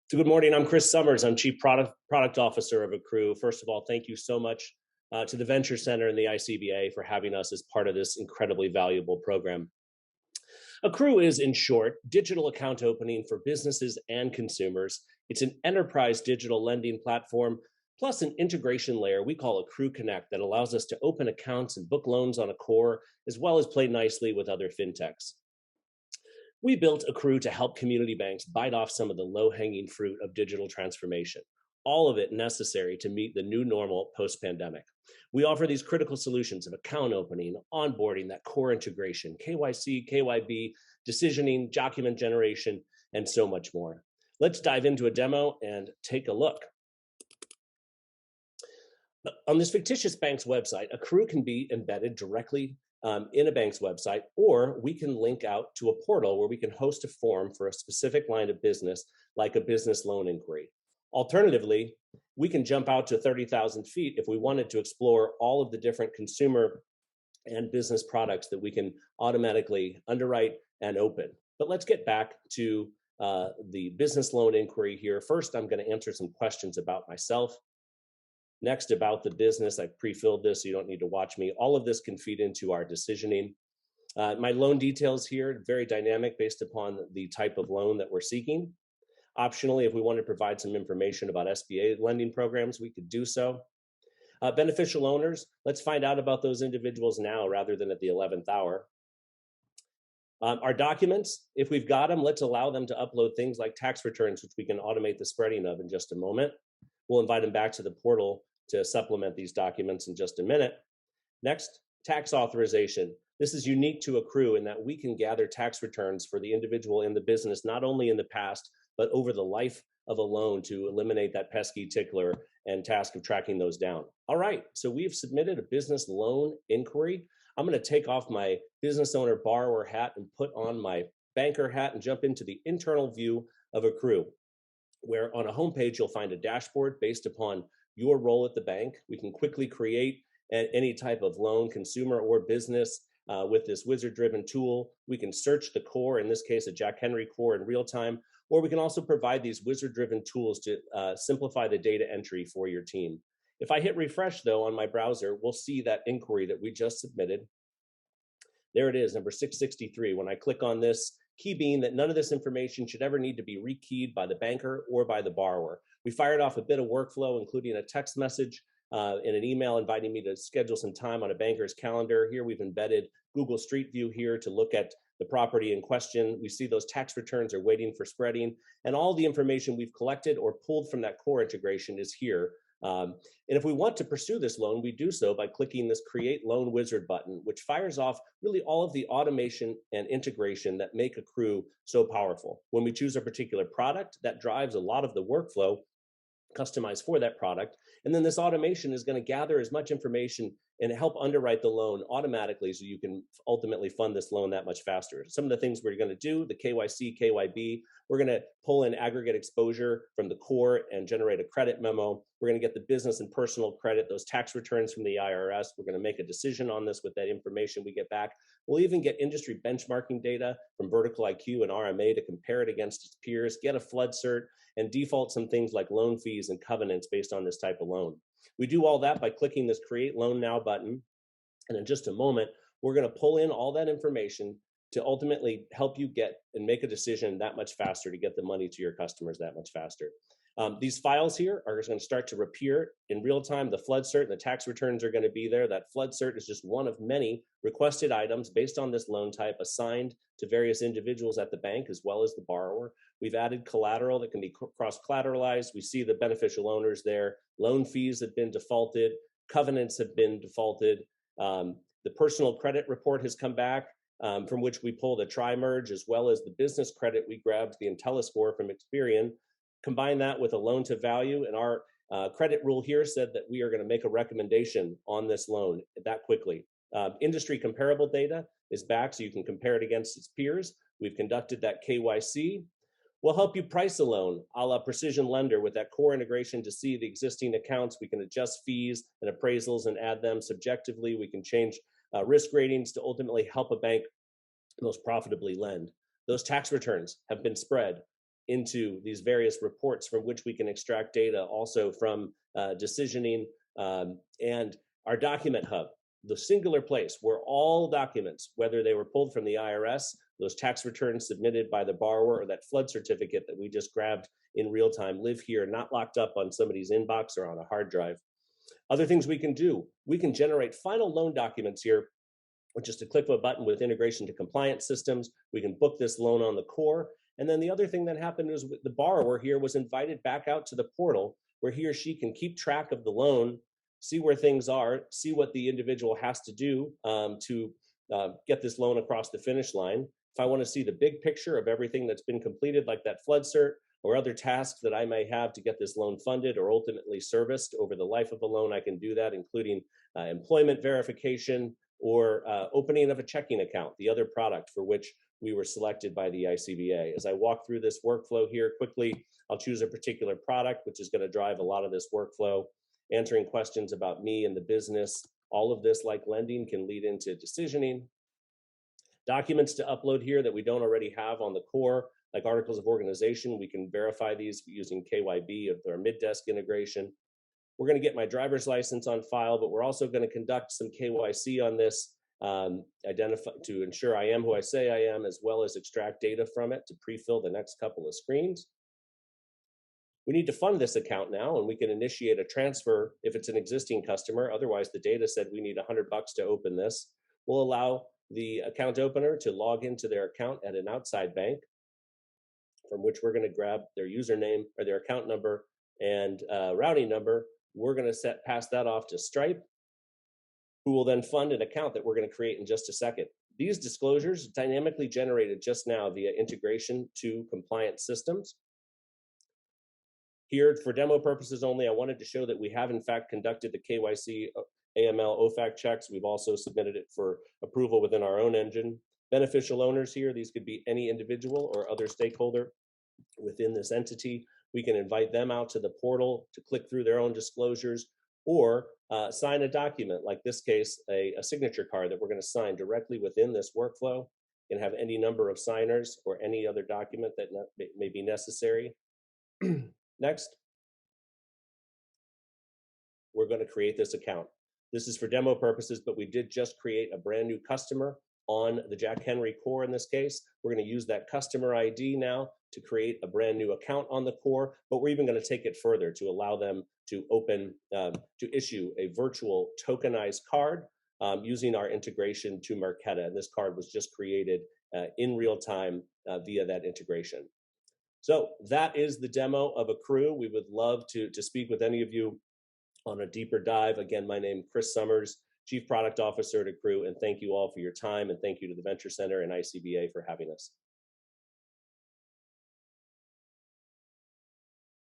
So good morning. I'm Chris Summers. I'm Chief Product Officer of Accrue. First of all, thank you so much to the Venture Center and the ICBA for having us as part of this incredibly valuable program. Accrue is, in short, digital account opening for businesses and consumers. It's an enterprise digital lending platform, plus an integration layer we call Accrue Connect that allows us to open accounts and book loans on a core, as well as play nicely with other fintechs. We built Accrue to help community banks bite off some of the low-hanging fruit of digital transformation, all of it necessary to meet the new normal post-pandemic. We offer these critical solutions of account opening, onboarding, that core integration, KYC, KYB, decisioning, document generation, and so much more. Let's dive into a demo and take a look. On this fictitious bank's website, Accrue can be embedded directly in a bank's website, or we can link out to a portal where we can host a form for a specific line of business, like a business loan inquiry. Alternatively, we can jump out to 30,000 feet if we wanted to explore all of the different consumer and business products that we can automatically underwrite and open. But let's get back to the business loan inquiry here. First, I'm going to answer some questions about myself. Next, about the business. I've pre-filled this, so you don't need to watch me. All of this can feed into our decisioning. My loan details here, very dynamic based upon the type of loan that we're seeking. Optionally, if we want to provide some information about SBA lending programs, we could do so. Beneficial owners, let's find out about those individuals now rather than at the 11th hour. Our documents, if we've got them, let's allow them to upload things like tax returns, which we can automate the spreading of in just a moment. We'll invite them back to the portal to supplement these documents in just a minute. Next, tax authorization. This is unique to Accrue in that we can gather tax returns for the individual in the business, not only in the past, but over the life of a loan to eliminate that pesky tickler and task of tracking those down. All right, so we've submitted a business loan inquiry. I'm going to take off my business owner borrower hat and put on my banker hat and jump into the internal view of Accrue, where on a homepage, you'll find a dashboard based upon your role at the bank. We can quickly create any type of loan, consumer or business, with this wizard-driven tool. We can search the core, in this case, a Jack Henry core in real time, or we can also provide these wizard-driven tools to simplify the data entry for your team. If I hit refresh, though, on my browser, we'll see that inquiry that we just submitted. There it is, number 663. When I click on this, key being that none of this information should ever need to be rekeyed by the banker or by the borrower. We fired off a bit of workflow, including a text message and an email inviting me to schedule some time on a banker's calendar. Here we've embedded Google Street View here to look at the property in question. We see those tax returns are waiting for spreading, and all the information we've collected or pulled from that core integration is here. And if we want to pursue this loan, we do so by clicking this Create Loan Wizard button, which fires off really all of the automation and integration that make Accrue so powerful. When we choose a particular product, that drives a lot of the workflow customized for that product. And then this automation is going to gather as much information and help underwrite the loan automatically so you can ultimately fund this loan that much faster. Some of the things we're going to do, the KYC, KYB, we're going to pull in aggregate exposure from the core and generate a credit memo. We're going to get the business and personal credit, those tax returns from the IRS. We're going to make a decision on this with that information we get back. We'll even get industry benchmarking data from Vertical IQ and RMA to compare it against its peers, get a flood cert, and default some things like loan fees and covenants based on this type of loan. We do all that by clicking this Create Loan Now button. And in just a moment, we're going to pull in all that information to ultimately help you get and make a decision that much faster to get the money to your customers that much faster. These files here are going to start to appear in real time. The flood cert and the tax returns are going to be there. That flood cert is just one of many requested items based on this loan type assigned to various individuals at the bank as well as the borrower. We've added collateral that can be cross-collateralized. We see the beneficial owners there. Loan fees have been defaulted. Covenants have been defaulted. The personal credit report has come back, from which we pulled a tri-merge, as well as the business credit. We grabbed the IntelliScore from Experian. Combine that with a loan to value, and our credit rule here said that we are going to make a recommendation on this loan that quickly. Industry comparable data is back, so you can compare it against its peers. We've conducted that KYC. We'll help you price a loan a la Precision Lender with that core integration to see the existing accounts. We can adjust fees and appraisals and add them subjectively. We can change risk ratings to ultimately help a bank most profitably lend. Those tax returns have been spread. into these various reports from which we can extract data also from decisioning, and our document hub, the singular place where all documents, whether they were pulled from the IRS, those tax returns submitted by the borrower, or that flood certificate that we just grabbed in real time, live here, not locked up on somebody's inbox or on a hard drive. Other things we can do, we can generate final loan documents here with just a click of a button with integration to compliance systems. We can book this loan on the core. And then the other thing that happened is the borrower here was invited back out to the portal where he or she can keep track of the loan, see where things are, see what the individual has to do to get this loan across the finish line. If I want to see the big picture of everything that's been completed, like that flood cert, or other tasks that I may have to get this loan funded or ultimately serviced over the life of a loan, I can do that, including employment verification or opening of a checking account, the other product for which we were selected by the ICBA. As I walk through this workflow here quickly, I'll choose a particular product, which is going to drive a lot of this workflow, answering questions about me and the business. All of this, like lending, can lead into decisioning. Documents to upload here that we don't already have on the core, like articles of organization, we can verify these using KYB of their mid-desk integration. We're going to get my driver's license on file, but we're also going to conduct some KYC on this, identify to ensure I am who I say I am, as well as extract data from it to pre-fill the next couple of screens. We need to fund this account now, and we can initiate a transfer if it's an existing customer. Otherwise, the data said we need $100 to open this. We'll allow the account opener to log into their account at an outside bank, from which we're going to grab their username or their account number and routing number. We're going to pass that off to Stripe, who will then fund an account that we're going to create in just a second. These disclosures dynamically generated just now via integration to compliance systems. Here, for demo purposes only, I wanted to show that we have in fact conducted the KYC, AML, OFAC checks. We've also submitted it for approval within our own engine. Beneficial owners here, these could be any individual or other stakeholder within this entity. We can invite them out to the portal to click through their own disclosures or sign a document, like this case, a signature card that we're going to sign directly within this workflow. You can have any number of signers or any other document that may be necessary. Next, we're going to create this account. This is for demo purposes, but we did just create a brand new customer on the Jack Henry core in this case. We're going to use that customer ID now to create a brand new account on the core, but we're even going to take it further to allow them to open, to issue a virtual tokenized card using our integration to Marqeta. And this card was just created in real time via that integration. So that is the demo of Accrue. We would love to speak with any of you on a deeper dive. Again, my name is Chris Summers, Chief Product Officer at Accrue, and thank you all for your time, and thank you to the Venture Center and ICBA for having us.